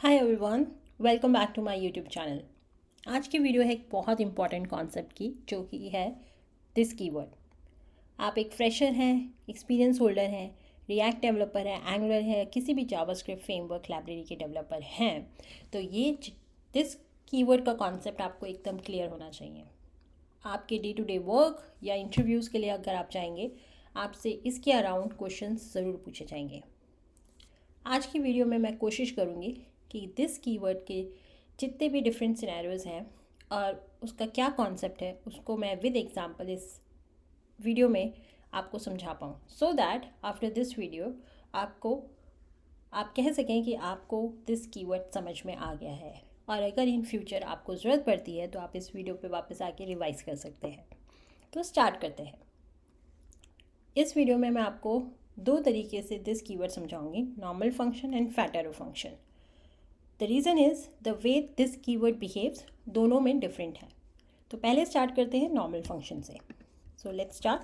Hi everyone, welcome back to my YouTube channel. आज की video है एक बहुत इंपॉर्टेंट कॉन्सेप्ट की, जो कि है दिस कीवर्ड। आप एक फ्रेशर हैं, एक्सपीरियंस होल्डर हैं, रिएक्ट डेवलपर है, एंगुलर है, किसी भी जावास्क्रिप्ट फ्रेमवर्क लाइब्रेरी के डेवलपर हैं, तो ये दिस कीवर्ड का कॉन्सेप्ट आपको एकदम क्लियर होना चाहिए। आपके डे टू डे वर्क या इंटरव्यूज़ के लिए अगर आप जाएंगे, आपसे इसके अराउंड क्वेश्चन ज़रूर पूछे जाएंगे। आज की वीडियो में मैं कोशिश करूँगी कि दिस कीवर्ड के जितने भी डिफरेंट सिनेरियोज़ हैं और उसका क्या कॉन्सेप्ट है, उसको मैं विद एग्जांपल इस वीडियो में आपको समझा पाऊँ, so that after this video आप कह सकें कि आपको दिस कीवर्ड समझ में आ गया है, और अगर इन फ्यूचर आपको ज़रूरत पड़ती है तो आप इस वीडियो पे वापस आके रिवाइज कर सकते हैं। तो स्टार्ट करते हैं। इस वीडियो में मैं आपको दो तरीके से दिस कीवर्ड समझाऊंगी, normal function and fat arrow function. The reason is the way this keyword behaves दोनों में डिफरेंट है। तो पहले स्टार्ट करते हैं नॉर्मल फंक्शन से। So let's start.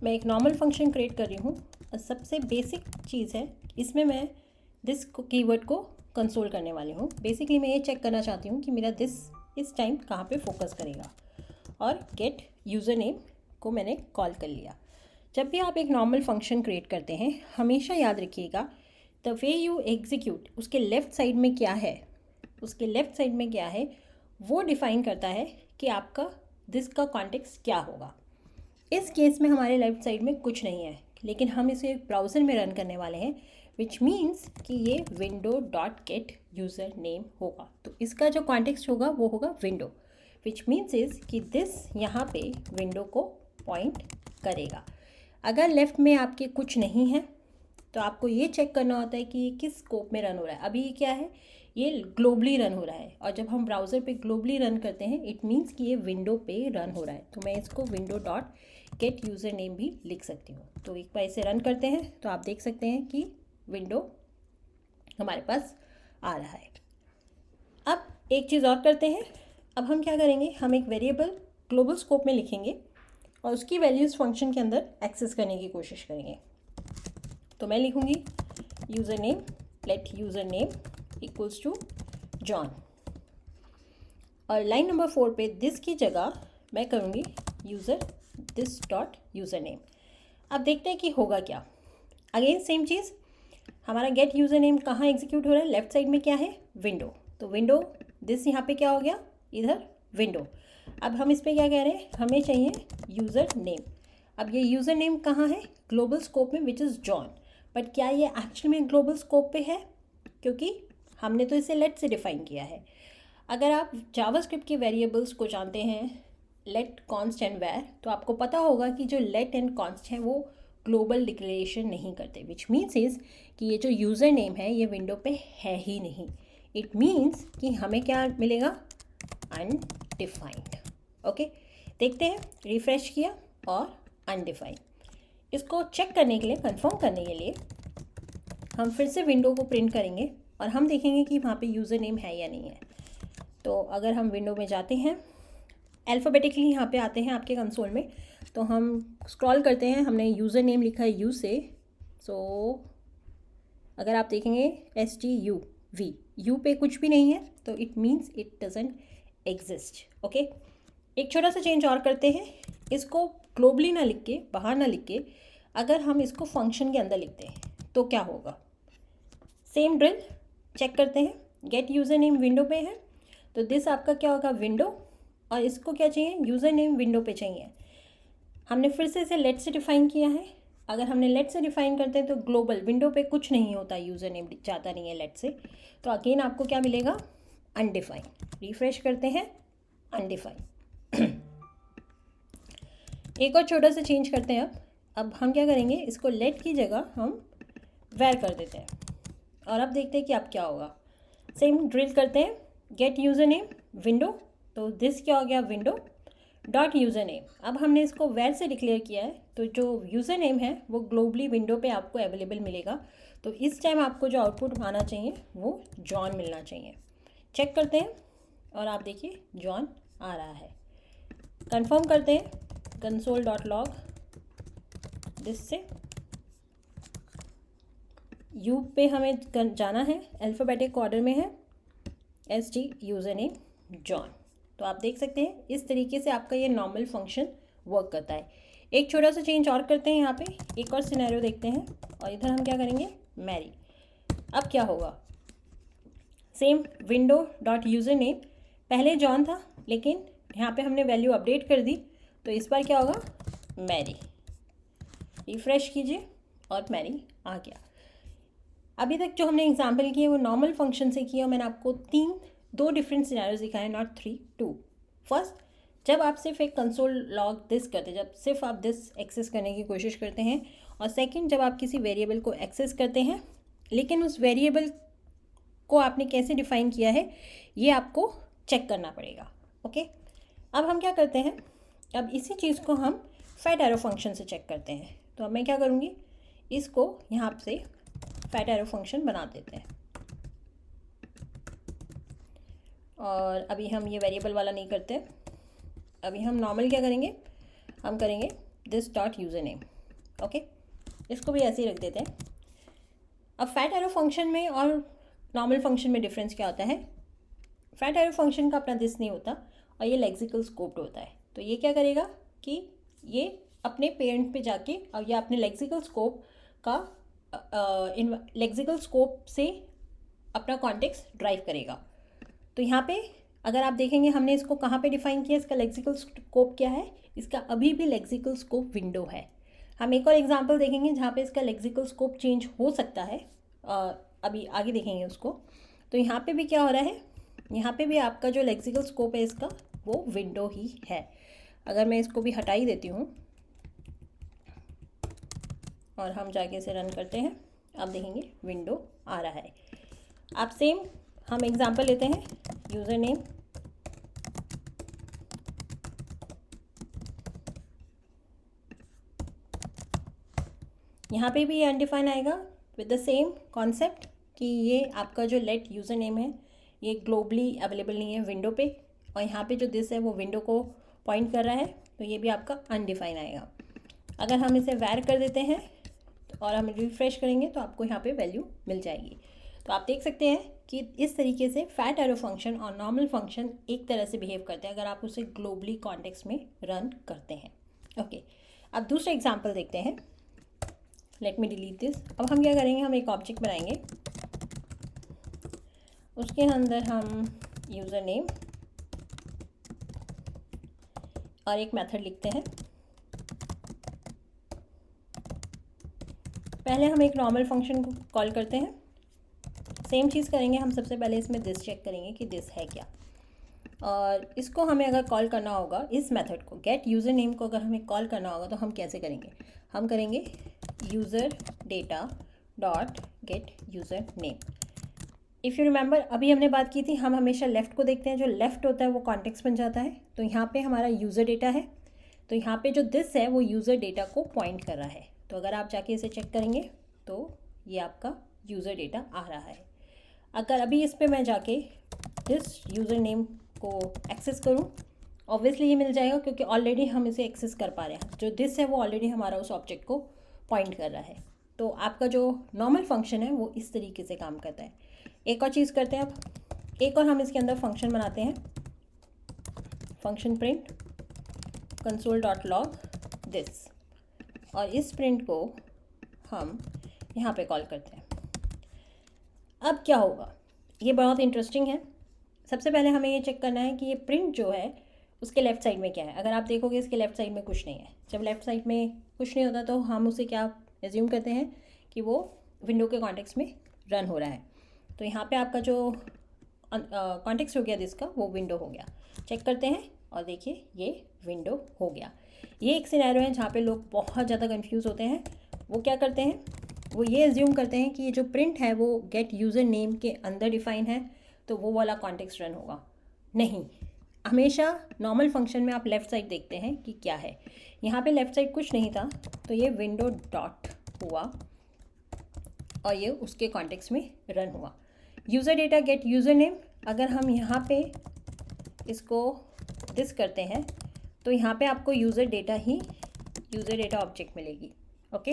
मैं एक नॉर्मल फंक्शन क्रिएट कर रही हूँ और सबसे बेसिक चीज़ है, इसमें मैं दिस कीवर्ड को कंसोल करने वाली हूँ। बेसिकली मैं ये चेक करना चाहती हूँ कि मेरा दिस इस टाइम कहाँ पे फोकस करेगा, और गेट यूज़र नेम को मैंने कॉल कर लिया। जब भी आप एक नॉर्मल फंक्शन क्रिएट करते हैं, हमेशा याद रखिएगा द वे यू एग्जीक्यूट, उसके लेफ़्ट साइड में क्या है, वो डिफ़ाइन करता है कि आपका दिस का कॉन्टेक्स्ट क्या होगा। इस केस में हमारे लेफ्ट साइड में कुछ नहीं है, लेकिन हम इसे ब्राउज़र में रन करने वाले हैं, विच मीन्स कि ये window dot gate user name होगा। तो इसका जो कॉन्टेक्स्ट होगा वो होगा विंडो, विच मीन्स इज़ कि दिस यहाँ पे विंडो को पॉइंट करेगा। अगर लेफ़्ट में आपके कुछ नहीं है तो आपको ये चेक करना होता है कि ये किस स्कोप में रन हो रहा है। अभी ये क्या है, ये ग्लोबली रन हो रहा है, और जब हम ब्राउज़र पे ग्लोबली रन करते हैं इट मीन्स कि ये विंडो पे रन हो रहा है। तो मैं इसको window dot gate user name भी लिख सकती हूँ। तो एक बार इसे रन करते हैं तो आप देख सकते हैं कि विंडो हमारे पास आ रहा है। अब एक चीज़ और करते हैं। अब हम क्या करेंगे, हम एक वेरिएबल ग्लोबल स्कोप में लिखेंगे और उसकी वैल्यूज़ फंक्शन के अंदर एक्सेस करने की कोशिश करेंगे। तो मैं लिखूँगी user name, let user name equals to John, और लाइन नंबर 4 पे दिस की जगह मैं करूँगी user this dot user name. अब देखते हैं कि होगा क्या। अगेन सेम चीज़, हमारा गेट यूज़र नेम कहाँ एग्जीक्यूट हो रहा है, लेफ्ट साइड में क्या है, विंडो। तो विंडो दिस यहाँ पे क्या हो गया, इधर विंडो। अब हम इस पर क्या कह रहे हैं, हमें चाहिए यूज़र नेम। अब ये यूज़र नेम कहाँ है, ग्लोबल स्कोप में, विच इज़ जॉन। बट क्या ये एक्चुअल में ग्लोबल स्कोप पे है, क्योंकि हमने तो इसे लेट से डिफ़ाइन किया है। अगर आप जावास्क्रिप्ट के वेरिएबल्स को जानते हैं, लेट, कॉन्स्ट एंड वेर, तो आपको पता होगा कि जो लेट एंड कॉन्स्ट हैं वो ग्लोबल डिक्लेरेशन नहीं करते, विच मीन्स इज़ कि ये जो यूज़र नेम है ये विंडो पे है ही नहीं। इट मीन्स कि हमें क्या मिलेगा, अनडिफाइंड। ओके, देखते हैं, रिफ्रेश किया और अनडिफाइंड। इसको चेक करने के लिए, कंफर्म करने के लिए हम फिर से विंडो को प्रिंट करेंगे और हम देखेंगे कि वहाँ पे यूज़र नेम है या नहीं है। तो अगर हम विंडो में जाते हैं, अल्फ़ाबेटिकली यहाँ पे आते हैं आपके कंसोल में, तो हम स्क्रॉल करते हैं, हमने यूज़र नेम लिखा है यू से। सो अगर आप देखेंगे STUV, यू पे कुछ भी नहीं है, तो it means it doesn't exist. Okay, एक छोटा सा चेंज और करते हैं, इसको ग्लोबली ना लिख के, बाहर ना लिख के, अगर हम इसको फंक्शन के अंदर लिखते हैं तो क्या होगा। सेम ड्रिल चेक करते हैं, गेट यूज़र नेम विंडो पे है, तो दिस आपका क्या होगा, विंडो, और इसको क्या चाहिए, यूज़र नेम विंडो पे चाहिए। हमने फिर से इसे लेट से डिफ़ाइन किया है। अगर हमने लेट से डिफ़ाइन करते हैं तो ग्लोबल विंडो पे कुछ नहीं होता, यूज़र नेम जाता नहीं है लेट से, तो अगेन आपको क्या मिलेगा, अनडिफाइन। रिफ्रेश करते हैं, अनडिफाइन। एक और छोटा सा चेंज करते हैं। अब हम क्या करेंगे, इसको लेट की जगह हम वेर कर देते हैं, और अब देखते हैं कि अब क्या होगा। सेम ड्रिल करते हैं, गेट यूज़र नेम विंडो, तो दिस क्या हो गया, विंडो डॉट यूज़र नेम। अब हमने इसको वेर से डिक्लेयर किया है, तो जो यूज़र नेम है वो ग्लोबली विंडो पे आपको अवेलेबल मिलेगा। तो इस टाइम आपको जो आउटपुट आना चाहिए वो जॉन मिलना चाहिए। चेक करते हैं और आप देखिए जॉन आ रहा है। कंफर्म करते हैं, कंसोल डॉट लॉग दिस से यू पे हमें जाना है, अल्फ़ाबेटिक ऑर्डर में है ST यूज़र नेम जॉन। तो आप देख सकते हैं इस तरीके से आपका ये नॉर्मल फंक्शन वर्क करता है। एक छोटा सा चेंज और करते हैं, यहाँ पे एक और सिनेरियो देखते हैं और इधर हम क्या करेंगे, मैरी। अब क्या होगा, same window dot user name, पहले जॉन था लेकिन यहाँ पे हमने वैल्यू अपडेट कर दी, तो इस बार क्या होगा, मैरी। रिफ्रेश कीजिए और मैरी आ गया। अभी तक जो हमने एग्जाम्पल किए वो नॉर्मल फंक्शन से किया। मैंने आपको दो डिफरेंट सिनेरियोज दिखाए, नॉट 3, 2। फर्स्ट, जब आप सिर्फ एक कंसोल लॉग दिस करते हैं, जब सिर्फ आप दिस एक्सेस करने की कोशिश करते हैं, और सेकंड जब आप किसी वेरिएबल को एक्सेस करते हैं लेकिन उस वेरिएबल को आपने कैसे डिफ़ाइन किया है ये आपको चेक करना पड़ेगा। ओके, अब हम क्या करते हैं, अब इसी चीज़ को हम फैट एरो फंक्शन से चेक करते हैं। तो अब मैं क्या करूँगी, इसको यहाँ से फैट एरो फंक्शन बना देते हैं और अभी हम ये वेरिएबल वाला नहीं करते, अभी हम नॉर्मल क्या करेंगे, हम करेंगे this dot user name. Okay, इसको भी ऐसे ही रख देते हैं। अब फैट एरो फंक्शन में और नॉर्मल फंक्शन में डिफरेंस क्या होता है, फैट एरो फंक्शन का अपना दिस नहीं होता और ये लेक्सिकल स्कोप्ड होता है। तो ये क्या करेगा कि ये अपने पेरेंट पे जाके और ये अपने लेक्सिकल स्कोप का लेक्सिकल स्कोप से अपना कॉन्टेक्स्ट ड्राइव करेगा। तो यहाँ पे अगर आप देखेंगे हमने इसको कहाँ पे डिफ़ाइन किया, इसका लेक्सिकल स्कोप क्या है, इसका अभी भी लेक्सिकल स्कोप विंडो है। हम एक और एग्जांपल देखेंगे जहाँ पे इसका लेक्सिकल स्कोप चेंज हो सकता है, अभी आगे देखेंगे उसको। तो यहाँ पे भी क्या हो रहा है, यहाँ पे भी आपका जो लेक्सिकल स्कोप है इसका वो विंडो ही है। अगर मैं इसको भी हटा ही देती हूँ और हम जाके इसे रन करते हैं, अब देखेंगे विंडो आ रहा है। आप सेम हम एग्जांपल लेते हैं, यूज़र नेम, यहाँ पे भी ये अनडिफाइन आएगा विद द सेम कॉन्सेप्ट कि ये आपका जो लेट यूज़र नेम है ये ग्लोबली अवेलेबल नहीं है विंडो पे, और यहाँ पे जो दिस है वो विंडो को पॉइंट कर रहा है, तो ये भी आपका अनडिफाइन आएगा। अगर हम इसे वैर कर देते हैं और हम रिफ्रेश करेंगे तो आपको यहाँ पे वैल्यू मिल जाएगी। तो आप देख सकते हैं कि इस तरीके से फैट एरो फंक्शन और नॉर्मल फंक्शन एक तरह से बिहेव करते हैं अगर आप उसे ग्लोबली कॉन्टेक्स्ट में रन करते हैं। ओके, अब दूसरा एग्जांपल देखते हैं। Let me delete this. अब हम क्या करेंगे, हम एक ऑब्जेक्ट बनाएंगे, उसके अंदर हम यूज़र नेम और एक मेथड लिखते हैं। पहले हम एक नॉर्मल फंक्शन को कॉल करते हैं, सेम चीज़ करेंगे हम। सबसे पहले इसमें दिस चेक करेंगे कि दिस है क्या, और इसको हमें अगर कॉल करना होगा, इस मेथड को गेट यूज़र नेम को अगर हमें कॉल करना होगा तो हम कैसे करेंगे, हम करेंगे user data dot gate user name. If you remember अभी हमने बात की थी, हम हमेशा लेफ़्ट को देखते हैं, जो लेफ़्ट होता है वो कॉन्टेक्स्ट बन जाता है। तो यहाँ पे हमारा यूज़र डेटा है, तो यहाँ पे जो दिस है वो यूज़र डेटा को पॉइंट कर रहा है। तो अगर आप जाके इसे चेक करेंगे तो ये आपका यूज़र डेटा आ रहा है। अगर अभी इस पर मैं जाके दिस यूज़र नेम को एक्सेस करूँ, ऑब्वियसली ये मिल जाएगा क्योंकि ऑलरेडी हम इसे एक्सेस कर पा रहे हैं। जो दिस है वो ऑलरेडी हमारा उस ऑब्जेक्ट को पॉइंट कर रहा है। तो आपका जो नॉर्मल फंक्शन है वो इस तरीके से काम करता है। एक और चीज़ करते हैं, अब एक और हम इसके अंदर फंक्शन बनाते हैं, function print console dot log this, और इस प्रिंट को हम यहाँ पे कॉल करते हैं। अब क्या होगा, ये बहुत इंटरेस्टिंग है। सबसे पहले हमें ये चेक करना है कि ये प्रिंट जो है उसके लेफ़्ट साइड में क्या है। अगर आप देखोगे इसके लेफ़्ट साइड में कुछ नहीं है। जब लेफ़्ट साइड में कुछ नहीं होता तो हम उसे क्या एज्यूम करते हैं कि वो विंडो के कॉन्टेक्स्ट में रन हो रहा है। तो यहाँ पे आपका जो कॉन्टेक्स्ट हो गया जिसका, वो विंडो हो गया। चेक करते हैं और देखिए ये विंडो हो गया। ये एक सिनेरियो है जहाँ पे लोग बहुत ज़्यादा कंफ्यूज होते हैं। वो क्या करते हैं, वो ये एज्यूम करते हैं कि ये जो प्रिंट है वो गेट यूज़र नेम के अंदर डिफ़ाइन है, तो वो वाला कॉन्टेक्स्ट रन होगा। नहीं, हमेशा नॉर्मल फंक्शन में आप लेफ़्ट साइड देखते हैं कि क्या है। यहाँ पे लेफ़्ट साइड कुछ नहीं था, तो ये विंडो डॉट हुआ और ये उसके कॉन्टेक्स्ट में रन हुआ। User data gate user name, अगर हम यहाँ पे इसको दिस करते हैं तो यहाँ पे आपको यूज़र डेटा ऑब्जेक्ट मिलेगी। ओके,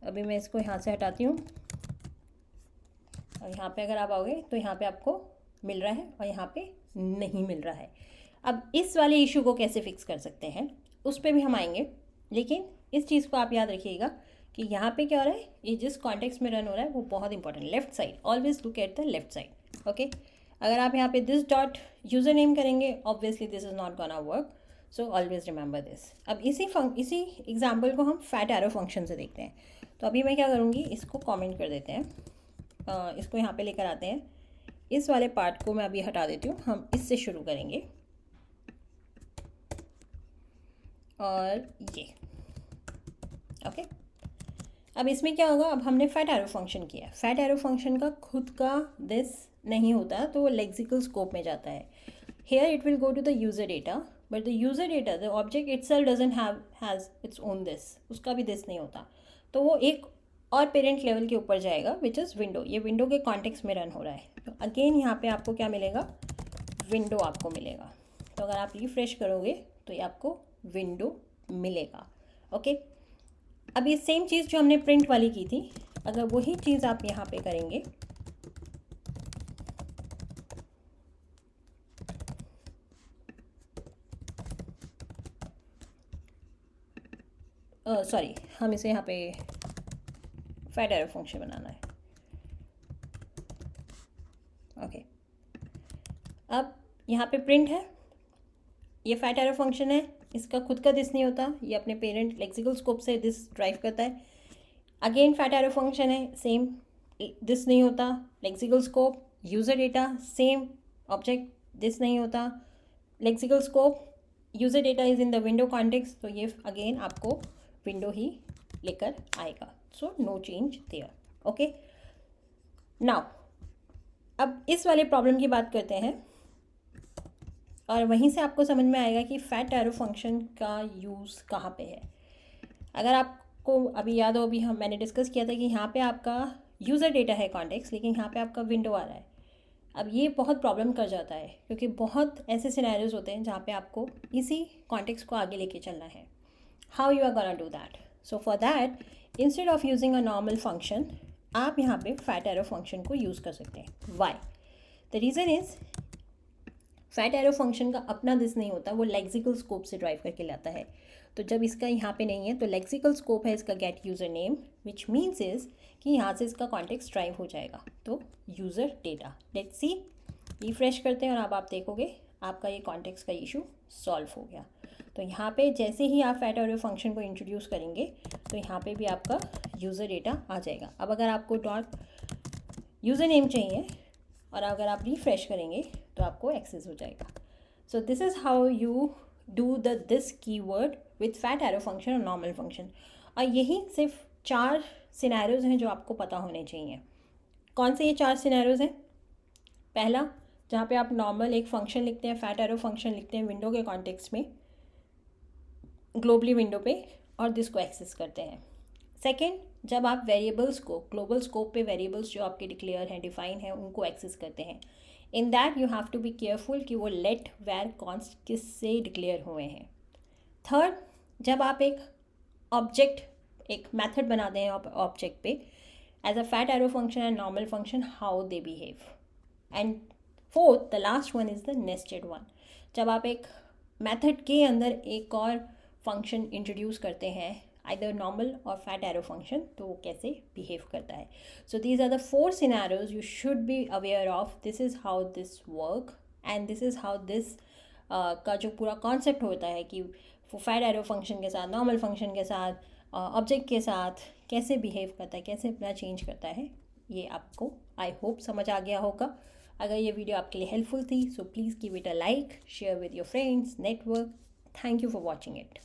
अभी मैं इसको यहाँ से हटाती हूँ और यहाँ पे अगर आप आओगे तो यहाँ पे आपको मिल रहा है और यहाँ पे नहीं मिल रहा है। अब इस वाले इशू को कैसे फिक्स कर सकते हैं उस पर भी हम आएंगे, लेकिन इस चीज़ को आप याद रखिएगा कि यहाँ पे क्या हो रहा है, ये जिस कॉन्टेक्स्ट में रन हो रहा है वो बहुत इंपॉर्टेंट है। Left side, always look at the left side. Okay, अगर आप यहाँ पे दिस डॉट यूज़र नेम करेंगे, obviously this is not gonna work, so always remember this. अब इसी एग्जाम्पल को हम फैट एरो फंक्शन से देखते हैं। तो अभी मैं क्या करूँगी, इसको कॉमेंट कर देते हैं, इसको यहाँ पे लेकर आते हैं। इस वाले पार्ट को मैं अभी हटा देती हूँ, हम इससे शुरू करेंगे। और ये ओके, अब इसमें क्या होगा, अब हमने फैट एरो फंक्शन किया। फैट एरो फंक्शन का खुद का दिस नहीं होता, तो वो लेक्सिकल स्कोप में जाता है। Here it will go to the user data, but the user data, the object itself doesn't has its own this, उसका भी दिस नहीं होता, तो वो एक और पेरेंट लेवल के ऊपर जाएगा विच इज़ विंडो। ये विंडो के कॉन्टेक्स्ट में रन हो रहा है। तो अगेन यहाँ पे आपको क्या मिलेगा, विंडो आपको मिलेगा। तो अगर आप रिफ्रेश करोगे तो ये आपको विंडो मिलेगा। ओके, अब ये सेम चीज़ जो हमने प्रिंट वाली की थी, अगर वही चीज़ आप यहाँ पे करेंगे, सॉरी, हम इसे यहाँ पे फैट एरो फंक्शन बनाना है। ओके, अब यहाँ पे प्रिंट है, ये फैट एरो फंक्शन है, इसका खुद का दिस नहीं होता, ये अपने पेरेंट लेक्सिकल स्कोप से दिस ड्राइव करता है। अगेन फैट एरो फंक्शन है, सेम दिस नहीं होता, lexical scope, user data same object, this नहीं होता, lexical scope, user data is in the window context, तो ये अगेन आपको विंडो ही लेकर आएगा। So no change there. Okay, now अब इस वाले प्रॉब्लम की बात करते हैं और वहीं से आपको समझ में आएगा कि फैट एरो फंक्शन का यूज़ कहाँ पे है। अगर आपको अभी याद हो, अभी मैंने डिस्कस किया था कि यहाँ पे आपका यूज़र डेटा है कॉन्टेक्स्ट, लेकिन यहाँ पे आपका विंडो आ रहा है। अब ये बहुत प्रॉब्लम कर जाता है, क्योंकि बहुत ऐसे सिनेरियोज होते हैं जहाँ पे आपको इसी कॉन्टेक्स्ट को आगे लेके चलना है। How you are gonna do that? So for that, instead of using a normal function, आप यहाँ पे फैट एरो फंक्शन को यूज़ कर सकते हैं। Why? The reason is, fat arrow function का अपना दिस नहीं होता, वो लेक्सिकल स्कोप से ड्राइव करके लाता है। तो जब इसका यहाँ पे नहीं है, तो लेक्सिकल स्कोप है इसका gate user name, which means is कि यहाँ से इसका कॉन्टेक्स्ट ड्राइव हो जाएगा, तो user data. Let's see, refresh करते हैं और अब आप देखोगे आपका ये कॉन्टेक्स्ट का इशू सॉल्व हो गया। तो यहाँ पे जैसे ही आप फैट एरो फंक्शन को इंट्रोड्यूस करेंगे, तो यहाँ पे भी आपका यूज़र डेटा आ जाएगा। अब अगर आपको डॉट यूज़र नेम चाहिए और अगर आप रिफ्रेश करेंगे तो आपको एक्सेस हो जाएगा। So this is how you do the this keyword with fat arrow function और नॉर्मल फंक्शन। और यही सिर्फ 4 सिनेरियोज़ हैं जो आपको पता होने चाहिए। कौन से ये 4 सिनेरियोज़ हैं? पहला, जहाँ पे आप नॉर्मल एक फंक्शन लिखते हैं, फैट एरो फंक्शन लिखते हैं विंडो के कॉन्टेक्स्ट में, ग्लोबली विंडो पे, और दिस को एक्सेस करते हैं। सेकेंड, जब आप वेरिएबल्स को ग्लोबल स्कोप पे वेरिएबल्स जो आपके डिक्लेयर हैं, डिफाइन हैं, उनको एक्सेस करते हैं। In that you have to be careful कि वो लेट वेर कॉन्स्ट किससे डिक्लेयर हुए हैं। थर्ड, जब आप एक ऑब्जेक्ट, एक मेथड बनाते हैं ऑब्जेक्ट पे, as a fat arrow function and normal function, how they behave. And fourth, the last one is the nested one. जब आप एक मेथड के अंदर एक और फंक्शन इंट्रोड्यूस करते हैं, either normal or fat arrow function, तो वो कैसे बिहेव करता है। So these are the 4 scenarios you should be aware of. This is how this work and this is how this का जो पूरा कॉन्सेप्ट होता है कि फैट एरो फंक्शन के साथ, नॉर्मल फंक्शन के साथ, ऑब्जेक्ट के साथ कैसे बिहेव करता है, कैसे अपना चेंज करता है, ये आपको आई होप समझ आ गया होगा। अगर ये वीडियो आपके लिए हेल्पफुल थी, so please give it a like, share with your friends, network. Thank you for watching it.